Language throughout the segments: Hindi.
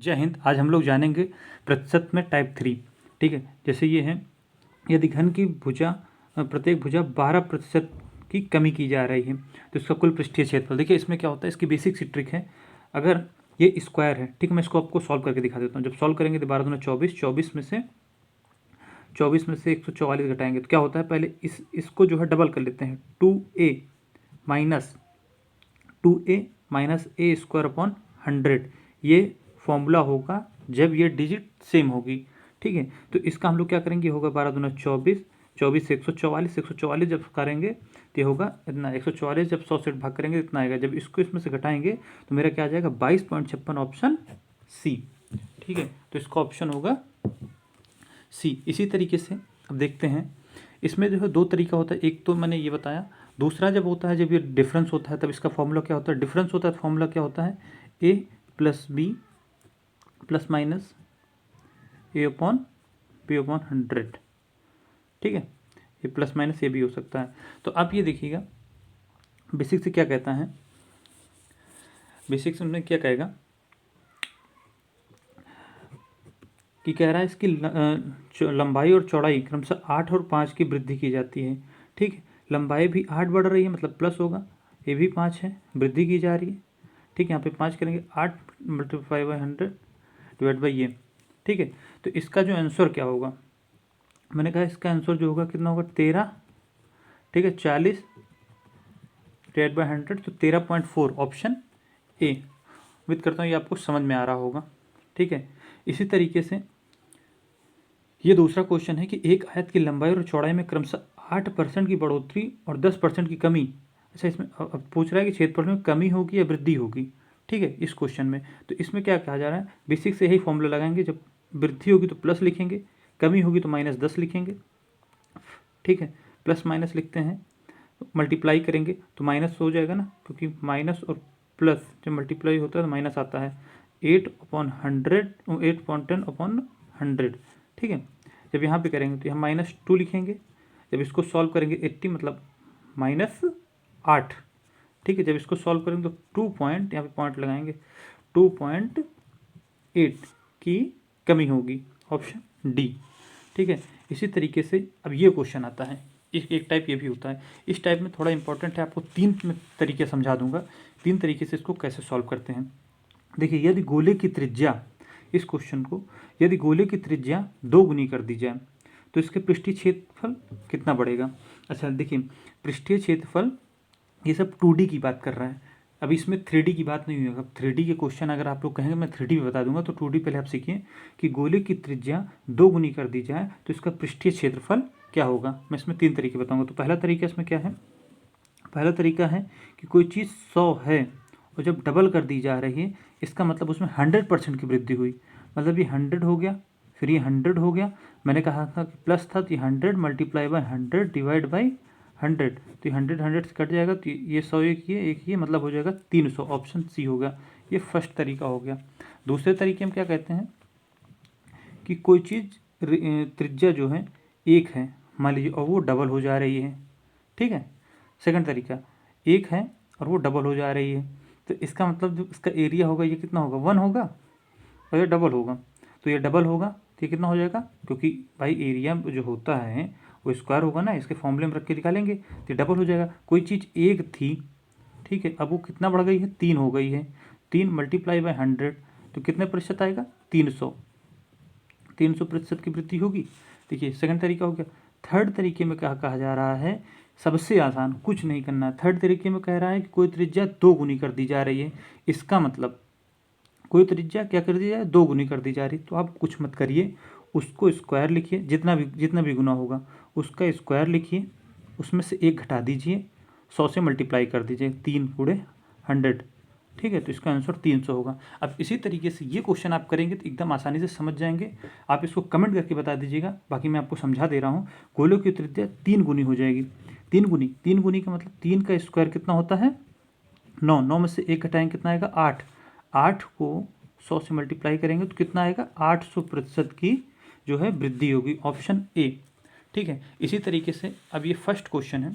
जय हिंद। आज हम लोग जानेंगे प्रतिशत में टाइप 3। ठीक है, जैसे ये है, यदि घन की भुजा प्रत्येक भुजा 12% की कमी की जा रही है तो इसका कुल पृष्ठीय क्षेत्रफल। देखिए इसमें क्या होता है, इसकी बेसिक सी ट्रिक है। अगर ये स्क्वायर है, ठीक है, मैं इसको आपको सॉल्व करके दिखा देता हूँ। जब सॉल्व करेंगे तो 12 दूना 24, 24 में से 144 घटाएंगे तो क्या होता है, पहले इसको जो है डबल कर लेते हैं। 2a - a स्क्वायर अपॉन 100, ये फॉर्मूला होगा जब ये डिजिट सेम होगी। ठीक है, तो इसका हम लोग क्या करेंगे, होगा 12 दूना 24, 24 से 144, 144 जब करेंगे तो ये होगा इतना, 144 जब 100 से भाग करेंगे इतना आएगा। जब इसको इसमें से घटाएंगे तो मेरा क्या आ जाएगा, 22.56, ऑप्शन सी। ठीक है, तो इसका ऑप्शन होगा सी। इसी तरीके से अब देखते हैं, इसमें जो है दो तरीका होता है। एक तो मैंने ये बताया, दूसरा जब होता है, जब ये डिफरेंस होता है तब इसका फॉर्मूला क्या होता है, डिफरेंस होता है तो फॉर्मूला क्या होता है, a plus B plus minus a upon b upon 100। ठीक है, ये प्लस माइनस ये भी हो सकता है। तो आप ये देखिएगा बेसिक से क्या कहता है, बेसिक से क्या कहेगा कि कह रहा है इसकी लंबाई और चौड़ाई क्रमशः 8 और 5 की वृद्धि की जाती है। ठीक है, लंबाई भी 8 बढ़ रही है मतलब प्लस होगा, ये भी 5 है, वृद्धि की जा रही है। ठीक है, यहाँ पे 5 करेंगे, 8 मल्टीप्लाई बाई 100 डिवाइड बाई ये। ठीक है, तो इसका जो आंसर क्या होगा, मैंने कहा इसका आंसर जो होगा कितना होगा, 13। ठीक है, 40 डिवाइड बाई 100 तो 13.4, ऑप्शन ए। उम्मीद करता हूँ ये आपको समझ में आ रहा होगा। ठीक है, इसी तरीके से ये दूसरा क्वेश्चन है कि एक आयत की लंबाई और चौड़ाई में क्रमशः 8% की बढ़ोतरी और 10% की कमी। अच्छा, इसमें अब पूछ रहा है कि क्षेत्रफल में कमी होगी या वृद्धि होगी। ठीक है, इस क्वेश्चन में तो इसमें क्या कहा जा रहा है, बेसिक से यही फॉर्मूला लगाएंगे, जब वृद्धि होगी तो प्लस लिखेंगे, कमी होगी तो -10 लिखेंगे। ठीक है, प्लस माइनस लिखते हैं, मल्टीप्लाई करेंगे तो माइनस हो जाएगा ना, क्योंकि माइनस और प्लस जब मल्टीप्लाई होता है तो माइनस आता है। 8/100, 8/10/100। ठीक है, जब यहाँ पे करेंगे तो यहाँ -2 लिखेंगे, जब इसको सॉल्व करेंगे 80 मतलब -8। ठीक है, जब इसको सॉल्व करेंगे तो 2 पॉइंट, यहाँ पे पॉइंट लगाएंगे, 2.8 की कमी होगी, ऑप्शन डी। ठीक है, इसी तरीके से अब ये क्वेश्चन आता है, एक टाइप ये भी होता है। इस टाइप में थोड़ा इंपॉर्टेंट है, आपको 3 तरीके समझा दूंगा, 3 तरीके से इसको कैसे सॉल्व करते हैं। देखिए, यदि गोले की त्रिज्या, इस क्वेश्चन को यदि गोले की त्रिज्या 2 गुनी कर दी जाए तो इसके पृष्ठीय क्षेत्रफल कितना बढ़ेगा। अच्छा देखिए, पृष्ठीय क्षेत्रफल ये सब 2D की बात कर रहा है, अभी इसमें 3D की बात नहीं हुई। अब 3D के क्वेश्चन अगर आप लोग कहेंगे मैं 3D भी बता दूंगा, तो 2D पहले आप सीखिए कि गोले की त्रिज्या 2 गुनी कर दी जाए तो इसका पृष्ठीय क्षेत्रफल क्या होगा। मैं इसमें 3 तरीके बताऊंगा। तो पहला तरीका इसमें क्या है, पहला तरीका है कि कोई चीज़ 100 है और जब डबल कर दी जा रही है, इसका मतलब उसमें 100% की वृद्धि हुई, मतलब ये 100 हो गया, फिर ये 100 हो गया। मैंने कहा था कि प्लस था, तो ये 100 मल्टीप्लाई बाई 100 डिवाइड बाई 100, तो 100 से कट जाएगा, तो ये 100 एक ये मतलब हो जाएगा 300, ऑप्शन सी होगा। ये फर्स्ट तरीका हो गया। दूसरे तरीके में क्या कहते हैं कि कोई चीज़ त्रिज्या जो है 1 है मान लीजिए, और वो डबल हो जा रही है। ठीक है, सेकंड तरीका 1 है और वो डबल हो जा रही है, तो इसका मतलब जो इसका एरिया होगा ये कितना होगा, 1 होगा, और ये डबल होगा, तो ये डबल होगा तो ये कितना हो जाएगा, क्योंकि भाई एरिया जो होता है वो स्क्वायर होगा ना, इसके फॉर्मूले में रख के निकालेंगे तो ये डबल हो जाएगा। कोई चीज़ 1 थी, ठीक है, अब वो कितना बढ़ गई है, 3 हो गई है, 3 मल्टीप्लाई बाई 100 तो कितने प्रतिशत आएगा, 300% की वृद्धि होगी। देखिए सेकंड तरीका हो गया। थर्ड तरीके में क्या कहा जा रहा है, सबसे आसान, कुछ नहीं करना है। थर्ड तरीके में कह रहा है कि कोई त्रिज्या 2 गुनी कर दी जा रही है, इसका मतलब कोई त्रिज्या क्या कर दी जाए, 2 गुनी कर दी जा रही। तो आप कुछ मत करिए, उसको स्क्वायर लिखिए, जितना भी गुना होगा उसका स्क्वायर लिखिए, उसमें से 1 घटा दीजिए, 100 से मल्टीप्लाई कर दीजिए, 3 × 100। ठीक है, तो इसका आंसर 300 होगा। अब इसी तरीके से ये क्वेश्चन आप करेंगे तो एकदम आसानी से समझ जाएंगे। आप इसको कमेंट करके बता दीजिएगा, बाकी मैं आपको समझा दे रहा हूँ। गोलों की त्रिज्या 3 गुनी हो जाएगी। 3 गुनी का मतलब 3 का स्क्वायर कितना होता है, 9, 9 में से 1 घटाएंगे कितना आएगा, 8, 8 को 100 से मल्टीप्लाई करेंगे तो कितना आएगा, 800% की जो है वृद्धि होगी, ऑप्शन ए। ठीक है, इसी तरीके से अब ये फर्स्ट क्वेश्चन है,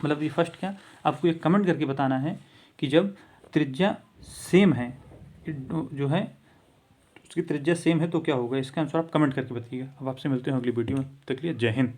मतलब ये फर्स्ट क्या, आपको ये कमेंट करके बताना है कि जब त्रिज्या सेम है, जो है उसकी त्रिज्या सेम है तो क्या होगा, इसका आंसर आप कमेंट करके बताइएगा। अब आपसे मिलते हैं अगली वीडियो में, तक के लिए जय हिंद।